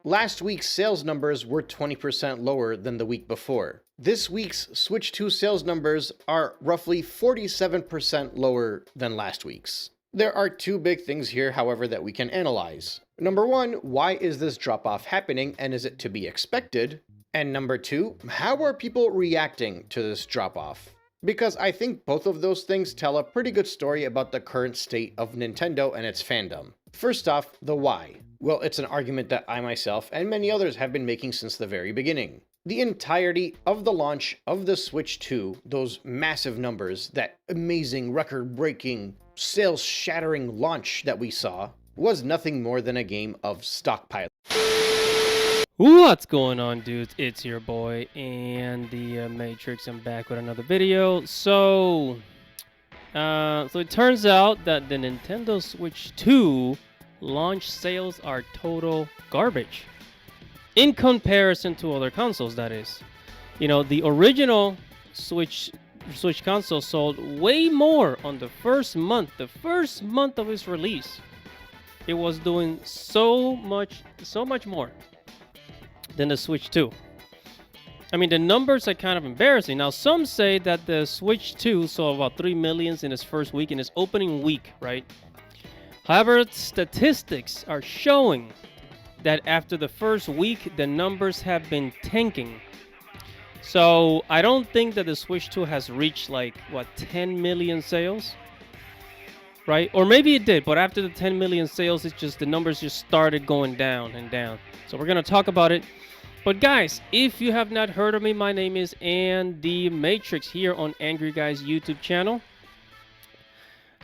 Last week's sales numbers were 20% lower than the week before. This week's Switch 2 sales numbers are roughly 47% lower than last week's. There are two big things here, however, that we can analyze. Number one, why is this drop-off happening and is it to be expected? And number two, how are people reacting to this drop-off? Because I think both of those things tell a pretty good story about the current state of Nintendo and its fandom. First off, the why. Well, it's an argument that I myself and many others have been making since the very beginning. The entirety of the launch of the Switch 2, those massive numbers, that amazing, record-breaking, sales-shattering launch that we saw, was nothing more than a game of stockpile. What's going on, dudes? It's your boy and the Matrix. I'm back with another video. So it turns out that the Nintendo Switch 2 launch sales are total garbage in comparison to other consoles. That is, the original Switch console sold way more on the first month of its release. It was doing so much more than the Switch 2. I mean, the numbers are kind of embarrassing. Now, some say that the Switch 2 saw about 3 million in its first week, in its opening week, right? However, statistics are showing that after the first week, the numbers have been tanking. So, I don't think that the Switch 2 has reached, 10 million sales? Right? Or maybe it did, but after the 10 million sales, the numbers just started going down and down. So, we're going to talk about it. But guys, if you have not heard of me, my name is the Matrix here on Angry Guy's YouTube channel.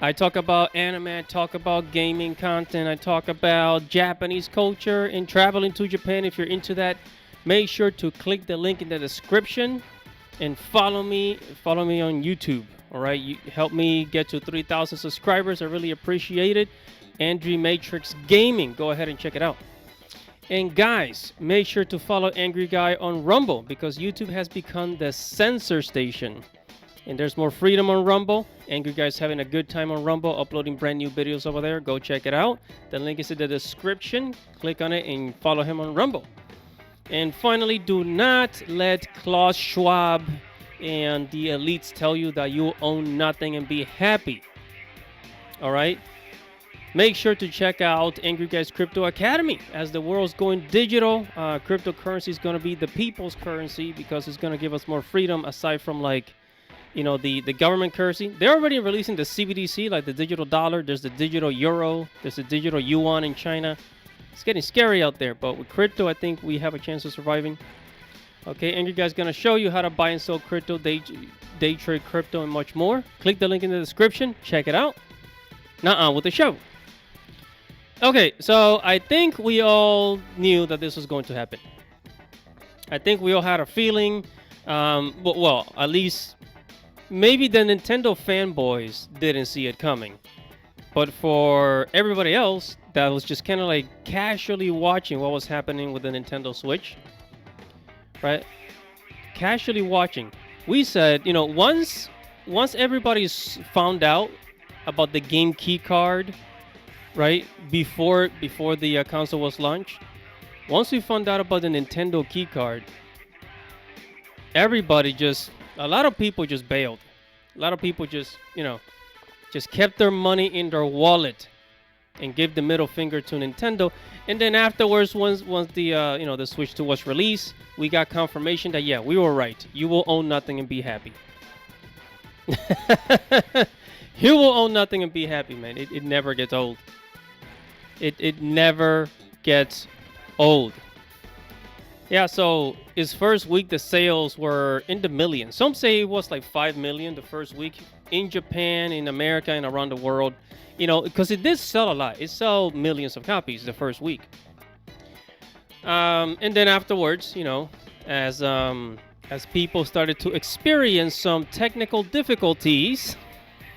I talk about anime, I talk about gaming content, I talk about Japanese culture and traveling to Japan. If you're into that, make sure to click the link in the description and follow me on YouTube. All right, you help me get to 3,000 subscribers. I really appreciate it. Angry Matrix Gaming, go ahead and check it out. And guys, make sure to follow Angry Guy on Rumble, because YouTube has become the censor station. And there's more freedom on Rumble. Angry Guy's having a good time on Rumble, uploading brand new videos over there. Go check it out. The link is in the description. Click on it and follow him on Rumble. And finally, do not let Klaus Schwab and the elites tell you that you own nothing and be happy. All right? Make sure to check out Angry Guy's Crypto Academy. As the world's going digital, cryptocurrency is going to be the people's currency, because it's going to give us more freedom aside from the government currency. They're already releasing the CBDC, like the digital dollar. There's the digital euro. There's the digital yuan in China. It's getting scary out there, but with crypto, I think we have a chance of surviving. Okay, Angry Guy's going to show you how to buy and sell crypto, day trade crypto, and much more. Click the link in the description. Check it out. Now on with the show. Okay, so I think we all knew that this was going to happen. I think we all had a feeling. Well, at least maybe the Nintendo fanboys didn't see it coming. But for everybody else that was just kind of like casually watching what was happening with the Nintendo Switch, right? Casually watching. We said, once everybody's found out about the game key card, right, before the console was launched, once we found out about the Nintendo key card, a lot of people just bailed. A lot of people just kept their money in their wallet and gave the middle finger to Nintendo. And then afterwards, once the Switch 2 was released, we got confirmation that, yeah, we were right. You will own nothing and be happy. You will own nothing and be happy, man. It never gets old. It never gets old. Yeah, so his first week, the sales were in the millions. Some say it was like 5 million the first week in Japan, in America, and around the world. Because it did sell a lot. It sold millions of copies the first week. And then afterwards, as people started to experience some technical difficulties,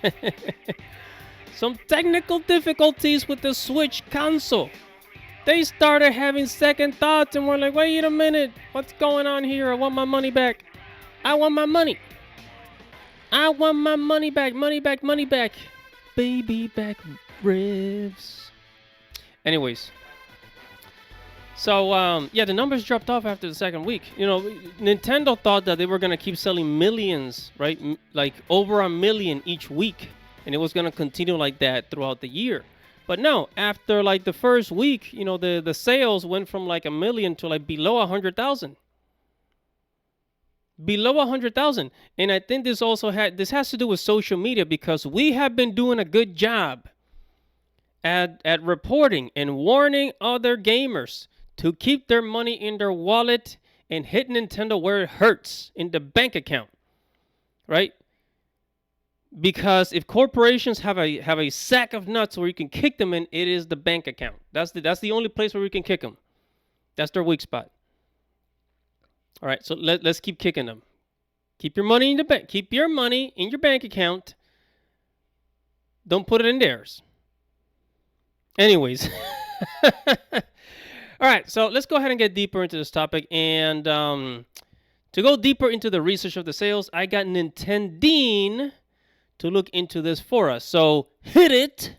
with the Switch console, they started having second thoughts and were like, wait a minute, what's going on here? I want my money back. I want my money. I want my money back. Money back, money back. Baby back ribs. Anyways, So yeah, the numbers dropped off after the second week. You know, Nintendo thought that they were gonna keep selling millions, right? Like over a million each week, and it was gonna continue like that throughout the year. But no, after like the first week, you know, the sales went from like a million to like below 100,000. Below 100,000. And I think this has to do with social media, because we have been doing a good job at reporting and warning other gamers to keep their money in their wallet and hit Nintendo where it hurts, in the bank account, right? Because if corporations have a sack of nuts where you can kick them in, it is the bank account. That's the only place where we can kick them. That's their weak spot. All right, so let's keep kicking them. Keep your money in the bank. Keep your money in your bank account. Don't put it in theirs. Anyways. All right, so let's go ahead and get deeper into this topic. And to go deeper into the research of the sales, I got Nintendine to look into this for us. So hit it.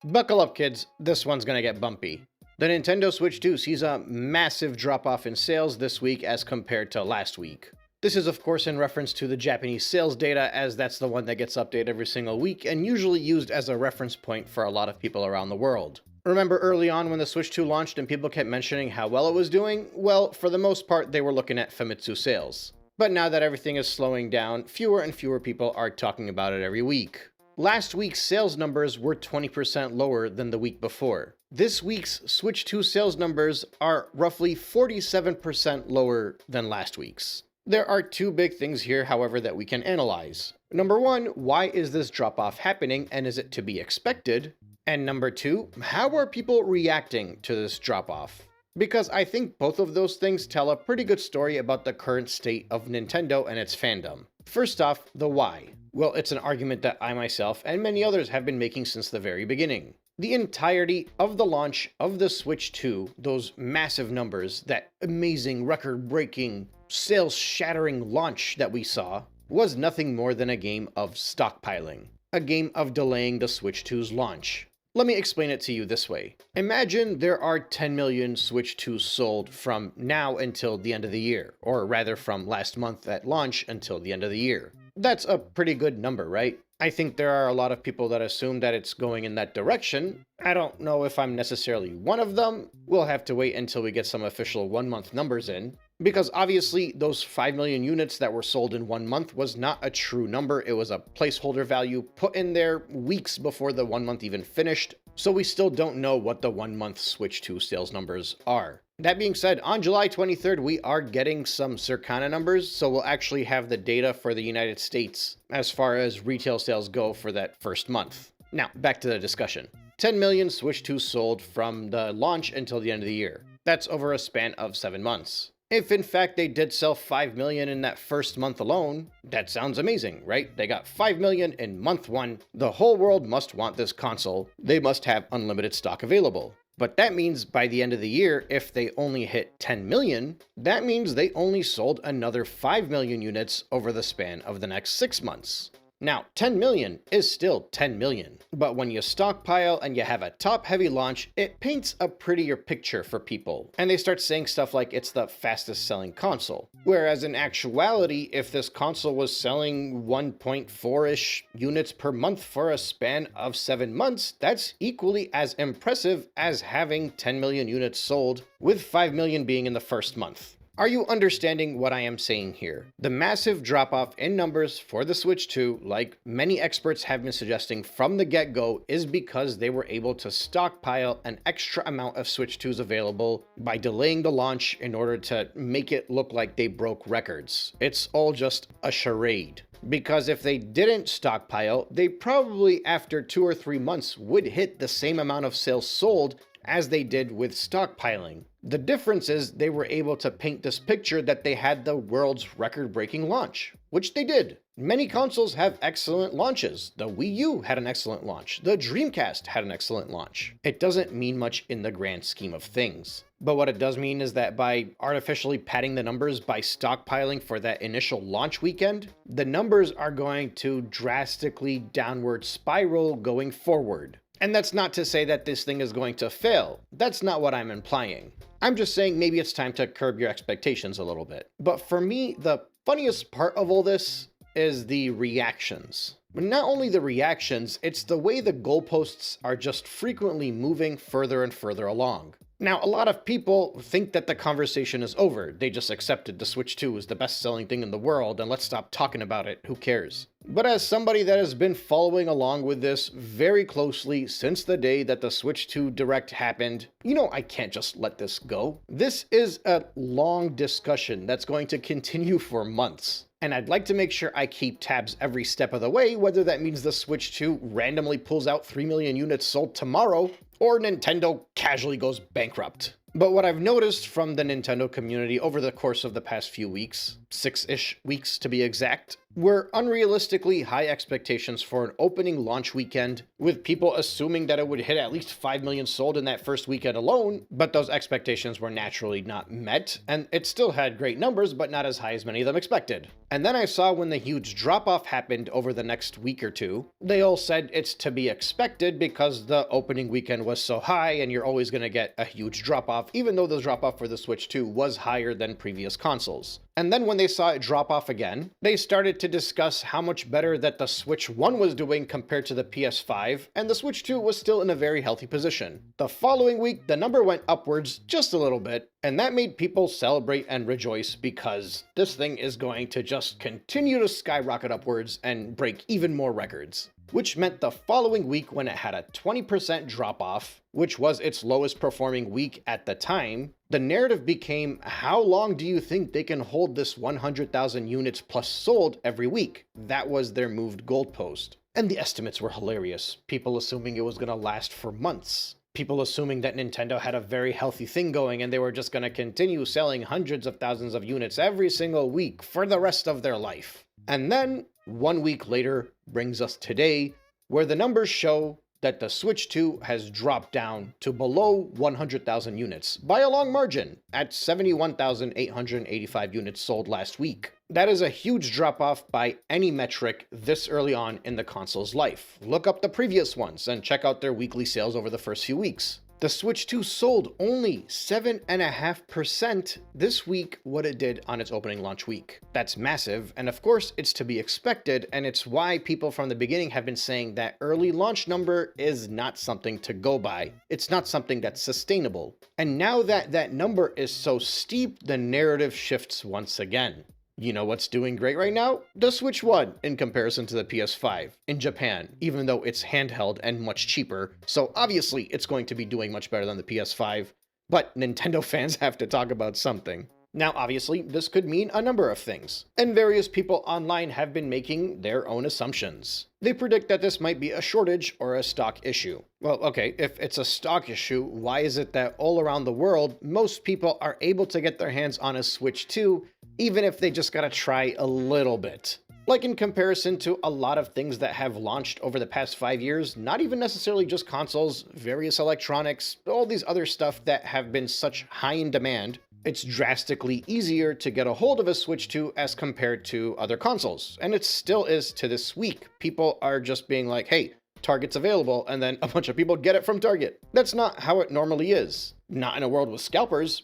Buckle up, kids. This one's gonna get bumpy. The Nintendo Switch 2 sees a massive drop-off in sales this week as compared to last week. This is of course in reference to the Japanese sales data, as that's the one that gets updated every single week and usually used as a reference point for a lot of people around the world. Remember early on when the Switch 2 launched and people kept mentioning how well it was doing? Well, for the most part, they were looking at Famitsu sales. But now that everything is slowing down, fewer and fewer people are talking about it every week. Last week's sales numbers were 20% lower than the week before. This week's Switch 2 sales numbers are roughly 47% lower than last week's. There are two big things here, however, that we can analyze. Number one, why is this drop-off happening, and is it to be expected? And number two, how are people reacting to this drop-off? Because I think both of those things tell a pretty good story about the current state of Nintendo and its fandom. First off, the why. Well, it's an argument that I myself and many others have been making since the very beginning. The entirety of the launch of the Switch 2, those massive numbers, that amazing record-breaking, sales-shattering launch that we saw, was nothing more than a game of stockpiling. A game of delaying the Switch 2's launch. Let me explain it to you this way. Imagine there are 10 million Switch 2s sold from now until the end of the year, or rather from last month at launch until the end of the year. That's a pretty good number, right? I think there are a lot of people that assume that it's going in that direction. I don't know if I'm necessarily one of them. We'll have to wait until we get some official 1 month numbers in. Because obviously those 5 million units that were sold in 1 month was not a true number. It was a placeholder value put in there weeks before the 1 month even finished. So we still don't know what the 1 month Switch 2 sales numbers are. That being said, on July 23rd, we are getting some Circana numbers, so we'll actually have the data for the United States as far as retail sales go for that first month. Now, back to the discussion. 10 million Switch 2 sold from the launch until the end of the year. That's over a span of 7 months. If in fact they did sell 5 million in that first month alone, that sounds amazing, right? They got 5 million in month 1. The whole world must want this console. They must have unlimited stock available. But that means by the end of the year, if they only hit 10 million, that means they only sold another 5 million units over the span of the next 6 months. Now, 10 million is still 10 million, but when you stockpile and you have a top-heavy launch, it paints a prettier picture for people, and they start saying stuff like it's the fastest-selling console. Whereas in actuality, if this console was selling 1.4-ish units per month for a span of 7 months, that's equally as impressive as having 10 million units sold, with 5 million being in the first month. Are you understanding what I am saying here? The massive drop-off in numbers for the Switch 2, like many experts have been suggesting from the get-go, is because they were able to stockpile an extra amount of Switch 2s available by delaying the launch in order to make it look like they broke records. It's all just a charade. Because if they didn't stockpile, they probably after 2 or 3 months would hit the same amount of sales sold as they did with stockpiling. The difference is they were able to paint this picture that they had the world's record-breaking launch, which they did. Many consoles have excellent launches. The Wii U had an excellent launch. The Dreamcast had an excellent launch. It doesn't mean much in the grand scheme of things. But what it does mean is that by artificially padding the numbers by stockpiling for that initial launch weekend, the numbers are going to drastically downward spiral going forward. And that's not to say that this thing is going to fail. That's not what I'm implying. I'm just saying maybe it's time to curb your expectations a little bit. But for me, the funniest part of all this is the reactions. But not only the reactions, it's the way the goalposts are just frequently moving further and further along. Now, a lot of people think that the conversation is over. They just accepted the Switch 2 is the best-selling thing in the world, and let's stop talking about it. Who cares? But as somebody that has been following along with this very closely since the day that the Switch 2 Direct happened, I can't just let this go. This is a long discussion that's going to continue for months. And I'd like to make sure I keep tabs every step of the way, whether that means the Switch 2 randomly pulls out 3 million units sold tomorrow, or Nintendo casually goes bankrupt. But what I've noticed from the Nintendo community over the course of the past few weeks, 6-ish weeks to be exact, were unrealistically high expectations for an opening launch weekend, with people assuming that it would hit at least 5 million sold in that first weekend alone, but those expectations were naturally not met, and it still had great numbers, but not as high as many of them expected. And then I saw when the huge drop-off happened over the next week or two, they all said it's to be expected because the opening weekend was so high and you're always going to get a huge drop-off, even though the drop-off for the Switch 2 was higher than previous consoles. And then when they saw it drop off again, they started to discuss how much better that the Switch 1 was doing compared to the PS5, and the Switch 2 was still in a very healthy position. The following week, the number went upwards just a little bit, and that made people celebrate and rejoice because this thing is going to just continue to skyrocket upwards and break even more records. Which meant the following week, when it had a 20% drop off, which was its lowest performing week at the time, the narrative became, how long do you think they can hold this 100,000 units plus sold every week? That was their moved goalpost. And the estimates were hilarious. People assuming it was going to last for months. People assuming that Nintendo had a very healthy thing going and they were just going to continue selling hundreds of thousands of units every single week for the rest of their life. And then, 1 week later, brings us today, where the numbers show that the Switch 2 has dropped down to below 100,000 units by a long margin at 71,885 units sold last week. That is a huge drop-off by any metric this early on in the console's life. Look up the previous ones and check out their weekly sales over the first few weeks. The Switch 2 sold only 7.5% this week what it did on its opening launch week. That's massive, and of course it's to be expected, and it's why people from the beginning have been saying that early launch number is not something to go by. It's not something that's sustainable. And now that that number is so steep, the narrative shifts once again. You know what's doing great right now? The Switch 1 in comparison to the PS5 in Japan, even though it's handheld and much cheaper, so obviously it's going to be doing much better than the PS5, but Nintendo fans have to talk about something. Now obviously this could mean a number of things, and various people online have been making their own assumptions. They predict that this might be a shortage or a stock issue. Well, okay, if it's a stock issue, why is it that all around the world, most people are able to get their hands on a Switch 2, even if they just gotta try a little bit? Like in comparison to a lot of things that have launched over the past 5 years, not even necessarily just consoles, various electronics, all these other stuff that have been such high in demand, it's drastically easier to get a hold of a Switch 2 as compared to other consoles. And it still is to this week. People are just being like, hey, Target's available, and then a bunch of people get it from Target. That's not how it normally is. Not in a world with scalpers.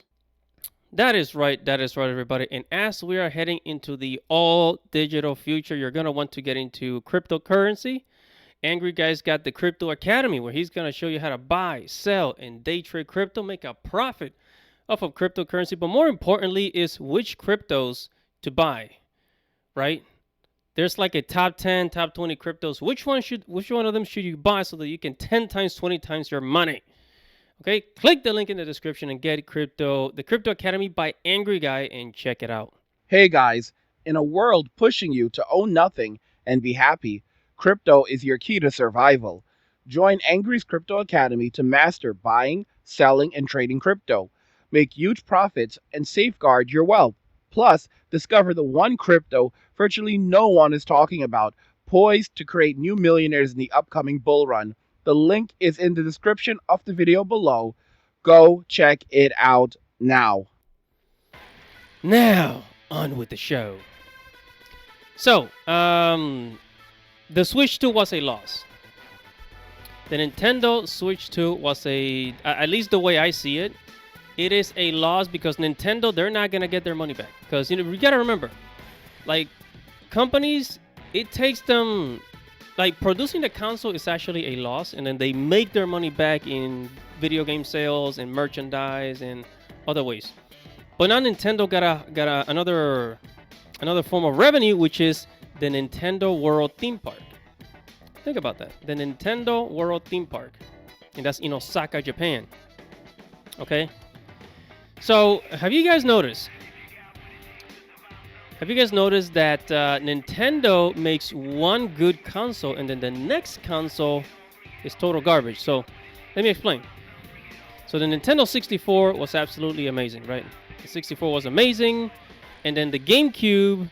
That is right, everybody. And as we are heading into the all-digital future, you're going to want to get into cryptocurrency. Angry Guy's got the Crypto Academy, where he's going to show you how to buy, sell, and day trade crypto, make a profit off of cryptocurrency, but more importantly is which cryptos to buy, right? There's like a top 10, top 20 cryptos. Which one of them should you buy so that you can 10 times, 20 times your money? Okay, click the link in the description and get the Crypto Academy by Angry Guy and check it out. Hey guys, in a world pushing you to own nothing and be happy, crypto is your key to survival. Join Angry's Crypto Academy to master buying, selling, and trading crypto. Make huge profits and safeguard your wealth. Plus, discover the one crypto virtually no one is talking about, poised to create new millionaires in the upcoming bull run. The link is in the description of the video below. Go check it out now. Now, on with the show. So, the Switch 2 was a loss. The Nintendo Switch 2 was at least the way I see it, it is a loss because Nintendo, they're not going to get their money back. Because, you got to remember, like, companies, it takes them, like, producing the console is actually a loss, and then they make their money back in video game sales and merchandise and other ways. But now Nintendo got another form of revenue, which is the Nintendo World Theme Park. Think about that. The Nintendo World Theme Park. And that's in Osaka, Japan. Okay? So, have you guys noticed that Nintendo makes one good console and then the next console is total garbage? So, let me explain. So, the Nintendo 64 was absolutely amazing, right? The 64 was amazing. And then the GameCube,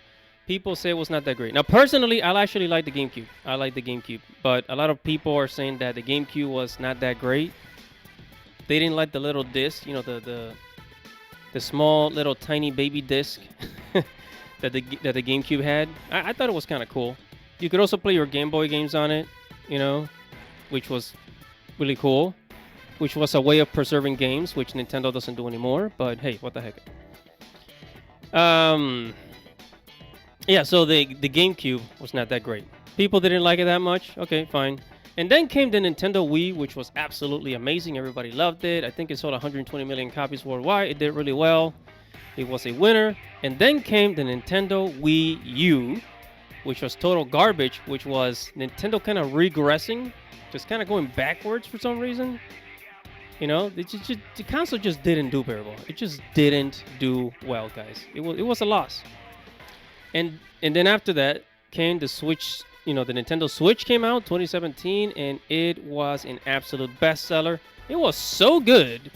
people say it was not that great. Now, personally, I actually like the GameCube. I like the GameCube. But a lot of people are saying that the GameCube was not that great. They didn't like the little disc, the small little tiny baby disc that the GameCube had. I thought it was kind of cool. You could also play your Game Boy games on it, which was really cool. Which was a way of preserving games, which Nintendo doesn't do anymore. But hey, what the heck? Yeah, so the GameCube was not that great. People didn't like it that much. Okay, fine. And then came the Nintendo Wii, which was absolutely amazing. Everybody loved it. I think it sold 120 million copies worldwide. It did really well. It was a winner. And then came the Nintendo Wii U, which was total garbage, which was Nintendo kind of regressing, just kind of going backwards for some reason. The console just didn't do very well. It just didn't do well, guys. It was a loss. And then after that came the Switch. The Nintendo Switch came out 2017, and it was an absolute bestseller. It was so good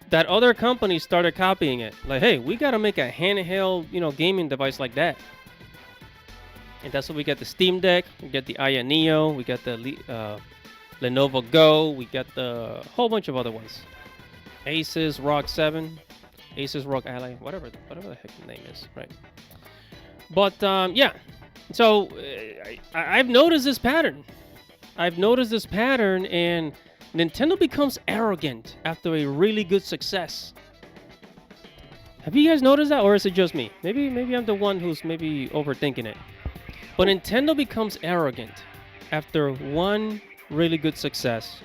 that other companies started copying it. Like, hey, we got to make a handheld, gaming device like that. And that's what we got: the Steam Deck, we got the Aya Neo, we got the Lenovo Go, we got the whole bunch of other ones. Asus ROG 7, Asus ROG Ally, whatever the heck the name is, right? But yeah, so I've noticed this pattern. And Nintendo becomes arrogant after a really good success. Have you guys noticed that, or is it just me? Maybe I'm the one who's maybe overthinking it. But Nintendo becomes arrogant after one really good success,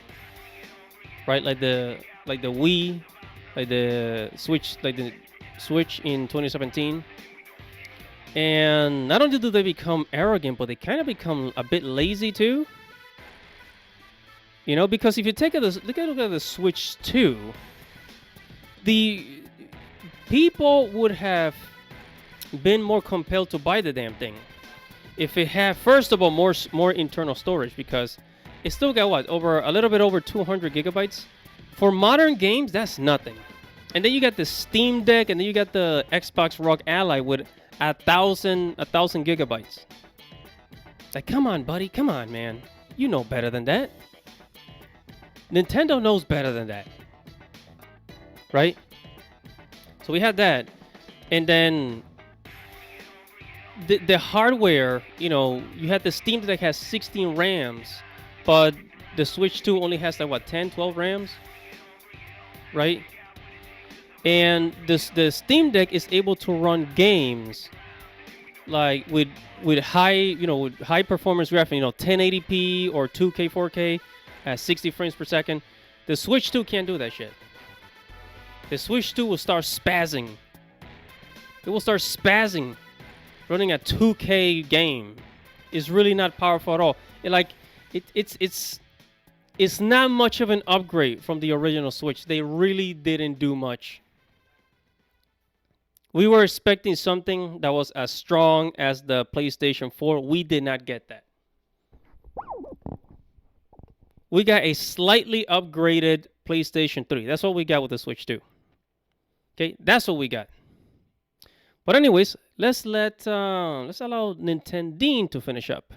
right? Like the Wii, like the Switch in 2017. And not only do they become arrogant, but they kind of become a bit lazy too. Because if you look at the Switch 2, the people would have been more compelled to buy the damn thing if it had, first of all, more internal storage, because it still got a little bit over 200 gigabytes. For modern games, that's nothing. And then you got the Steam Deck, and then you got the Xbox ROG Ally with 1,000 gigabytes. It's like, come on, buddy, come on, man. You know better than that. Nintendo knows better than that, right? So we had that, and then the hardware. You had the Steam Deck has 16 RAMs, but the Switch 2 only has 10, 12 RAMs, right? And the Steam Deck is able to run games like with high high performance graphics, 1080p or 2K 4K at 60 frames per second. The Switch 2 can't do that shit. The Switch 2 will start spazzing. It will start spazzing running a 2K game. It's really not powerful at all. It's not much of an upgrade from the original Switch. They really didn't do much. We were expecting something that was as strong as the PlayStation 4. We did not get that. We got a slightly upgraded PlayStation 3. That's what we got with the Switch 2. Okay, that's what we got. But anyways, let's allow Nintendo to finish up.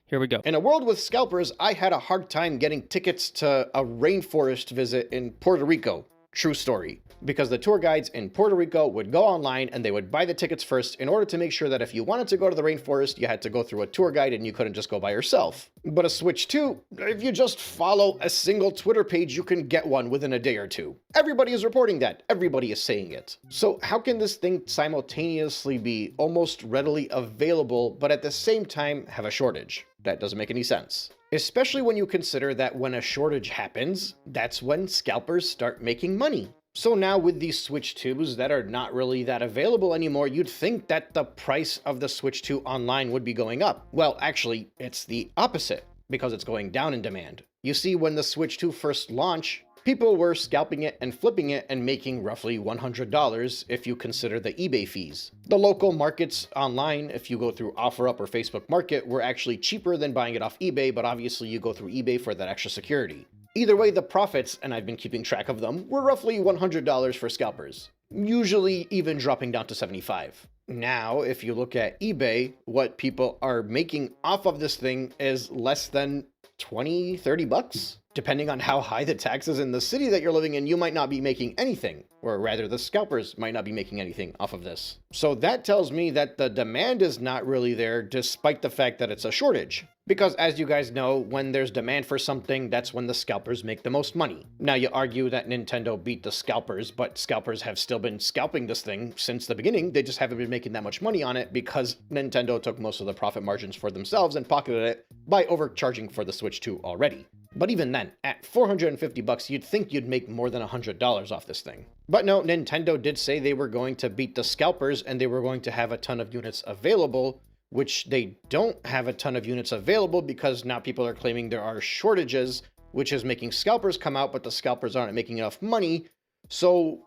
Here we go. In a world with scalpers, I had a hard time getting tickets to a rainforest visit in Puerto Rico. True story. Because the tour guides in Puerto Rico would go online and they would buy the tickets first in order to make sure that if you wanted to go to the rainforest, you had to go through a tour guide and you couldn't just go by yourself. But a Switch 2, if you just follow a single Twitter page, you can get one within a day or two. Everybody is reporting that. Everybody is saying it. So how can this thing simultaneously be almost readily available, but at the same time have a shortage? That doesn't make any sense. Especially when you consider that when a shortage happens, that's when scalpers start making money. So now with these Switch 2s that are not really that available anymore, you'd think that the price of the Switch 2 online would be going up. Well, actually, it's the opposite, because it's going down in demand. You see, when the Switch 2 first launched, people were scalping it and flipping it and making roughly $100 if you consider the eBay fees. The local markets online, if you go through OfferUp or Facebook Market, were actually cheaper than buying it off eBay, but obviously you go through eBay for that extra security. Either way, the profits, and I've been keeping track of them, were roughly $100 for scalpers, usually even dropping down to $75. Now, if you look at eBay, what people are making off of this thing is less than 20, 30 bucks. Depending on how high the taxes in the city that you're living in, you might not be making anything, or rather the scalpers might not be making anything off of this. So that tells me that the demand is not really there despite the fact that it's a shortage. Because as you guys know, when there's demand for something, that's when the scalpers make the most money. Now you argue that Nintendo beat the scalpers, but scalpers have still been scalping this thing since the beginning. They just haven't been making that much money on it because Nintendo took most of the profit margins for themselves and pocketed it by overcharging for the Switch 2 already. But even then, at $450, you'd think you'd make more than $100 off this thing. But no, Nintendo did say they were going to beat the scalpers and they were going to have a ton of units available, which they don't have a ton of units available because now people are claiming there are shortages, which is making scalpers come out, but the scalpers aren't making enough money. So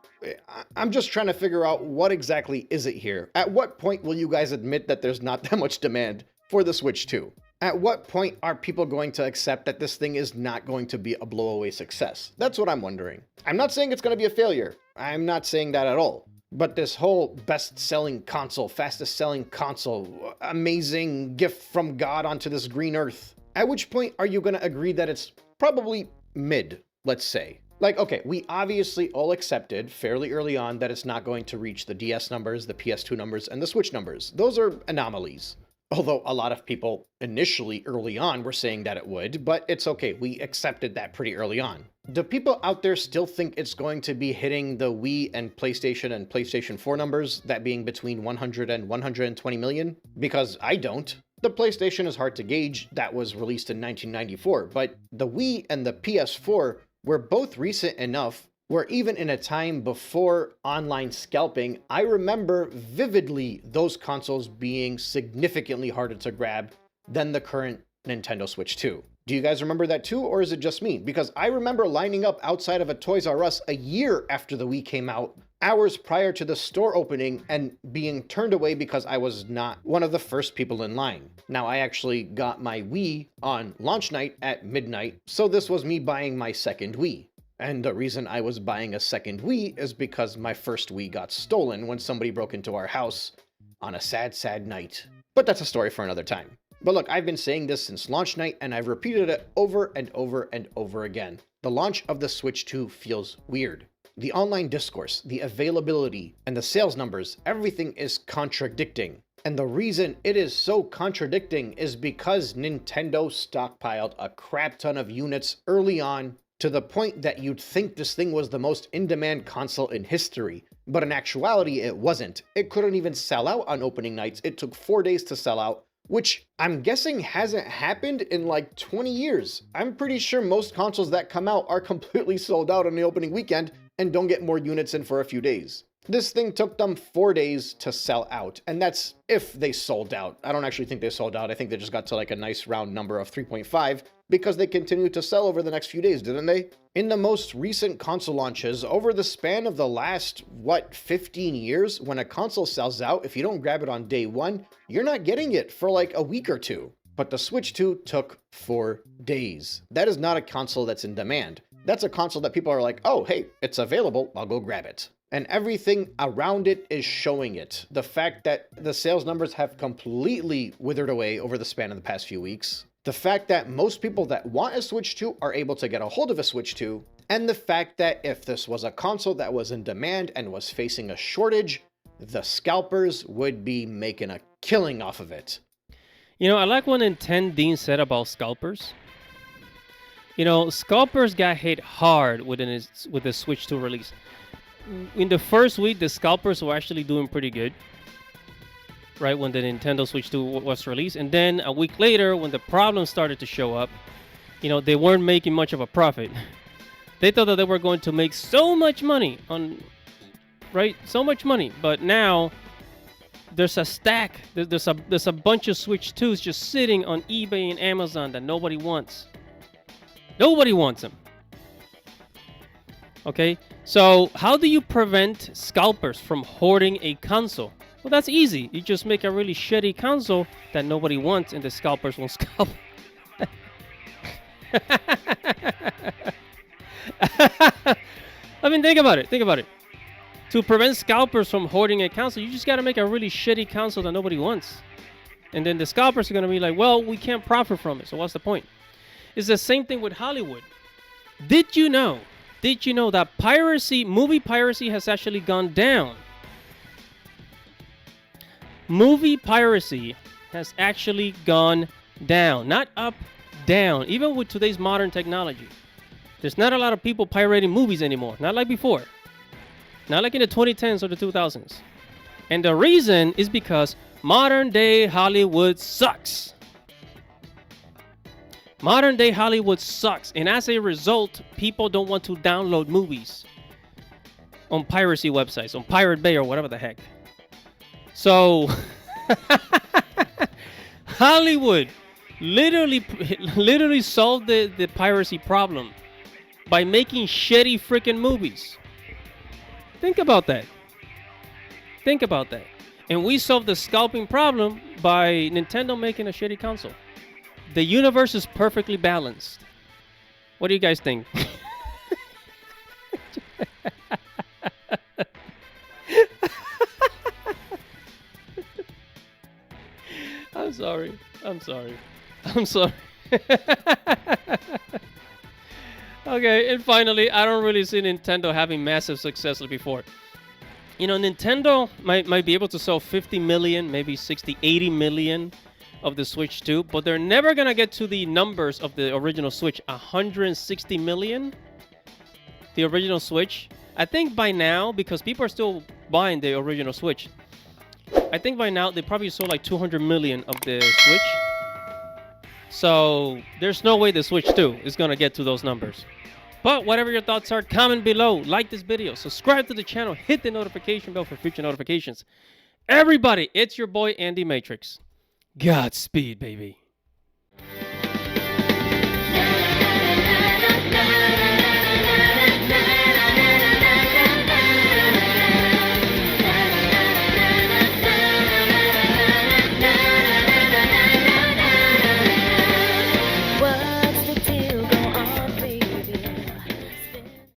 I'm just trying to figure out what exactly is it here. At what point will you guys admit that there's not that much demand for the Switch 2? At what point are people going to accept that this thing is not going to be a blowaway success? That's what I'm wondering. I'm not saying it's going to be a failure. I'm not saying that at all. But this whole best-selling console, fastest-selling console, amazing gift from God onto this green earth. At which point are you going to agree that it's probably mid, let's say? Like, okay, we obviously all accepted fairly early on that it's not going to reach the DS numbers, the PS2 numbers, and the Switch numbers. Those are anomalies. Although a lot of people initially early on were saying that it would, but it's okay, we accepted that pretty early on. Do people out there still think it's going to be hitting the Wii and PlayStation 4 numbers, that being between 100 and 120 million? Because I don't. The PlayStation is hard to gauge, that was released in 1994, but the Wii and the PS4 were both recent enough where even in a time before online scalping, I remember vividly those consoles being significantly harder to grab than the current Nintendo Switch 2. Do you guys remember that too, or is it just me? Because I remember lining up outside of a Toys R Us a year after the Wii came out, hours prior to the store opening, and being turned away because I was not one of the first people in line. Now, I actually got my Wii on launch night at midnight, so this was me buying my second Wii. And the reason I was buying a second Wii is because my first Wii got stolen when somebody broke into our house on a sad, sad night. But that's a story for another time. But look, I've been saying this since launch night, and I've repeated it over and over and over again. The launch of the Switch 2 feels weird. The online discourse, the availability, and the sales numbers, everything is contradicting. And the reason it is so contradicting is because Nintendo stockpiled a crap ton of units early on, to the point that you'd think this thing was the most in-demand console in history. But in actuality, it wasn't. It couldn't even sell out on opening nights. It took 4 days to sell out, which I'm guessing hasn't happened in like 20 years. I'm pretty sure most consoles that come out are completely sold out on the opening weekend and don't get more units in for a few days. This thing took them 4 days to sell out, and that's if they sold out. I don't actually think they sold out. I think they just got to like a nice round number of 3.5 because they continued to sell over the next few days, didn't they? In the most recent console launches, over the span of the last, 15 years, when a console sells out, if you don't grab it on day one, you're not getting it for like a week or two. But the Switch 2 took 4 days. That is not a console that's in demand. That's a console that people are like, oh, hey, it's available, I'll go grab it. And everything around it is showing it. The fact that the sales numbers have completely withered away over the span of the past few weeks. The fact that most people that want a Switch 2 are able to get a hold of a Switch 2. and the fact that if this was a console that was in demand and was facing a shortage, the scalpers would be making a killing off of it. You know, I like what Nintendo said about scalpers. You know, scalpers got hit hard with the Switch 2 release. In the first week, the scalpers were actually doing pretty good, right, when the Nintendo Switch 2 was released. And then a week later, when the problems started to show up, you know, they weren't making much of a profit. They thought that they were going to make so much money on, right, so much money. But now there's a stack, there's a bunch of Switch 2s just sitting on eBay and Amazon that nobody wants. Nobody wants them. Okay, so how do you prevent scalpers from hoarding a console? Well, that's easy. You just make a really shitty console that nobody wants, and the scalpers won't scalp. I mean, think about it. Think about it. To prevent scalpers from hoarding a console, you just got to make a really shitty console that nobody wants. And then the scalpers are going to be like, well, we can't profit from it, so what's the point? It's the same thing with Hollywood. Did you know that movie piracy has actually gone down? Movie piracy has actually gone down. Not up, down. Even with today's modern technology. There's not a lot of people pirating movies anymore. Not like before. Not like in the 2010s or the 2000s. And the reason is because modern day Hollywood sucks. Modern day Hollywood sucks, and as a result, people don't want to download movies on piracy websites, on Pirate Bay or whatever the heck. So, Hollywood literally solved the piracy problem by making shitty freaking movies. Think about that. Think about that. And we solved the scalping problem by Nintendo making a shitty console. The universe is perfectly balanced. What do you guys think? I'm sorry. Okay, and finally, I don't really see Nintendo having massive success like before. You know, Nintendo might be able to sell 50 million, maybe 60, 80 million of the Switch 2, but they're never gonna get to the numbers of the original Switch. 160 million, the original Switch. I think by now, because people are still buying the original Switch, I think by now they probably sold like 200 million of the Switch. So there's no way the Switch 2 is gonna get to those numbers. But whatever your thoughts are, comment below, like this video, subscribe to the channel, hit the notification bell for future notifications. Everybody, it's your boy Andy Matrix. Godspeed, baby.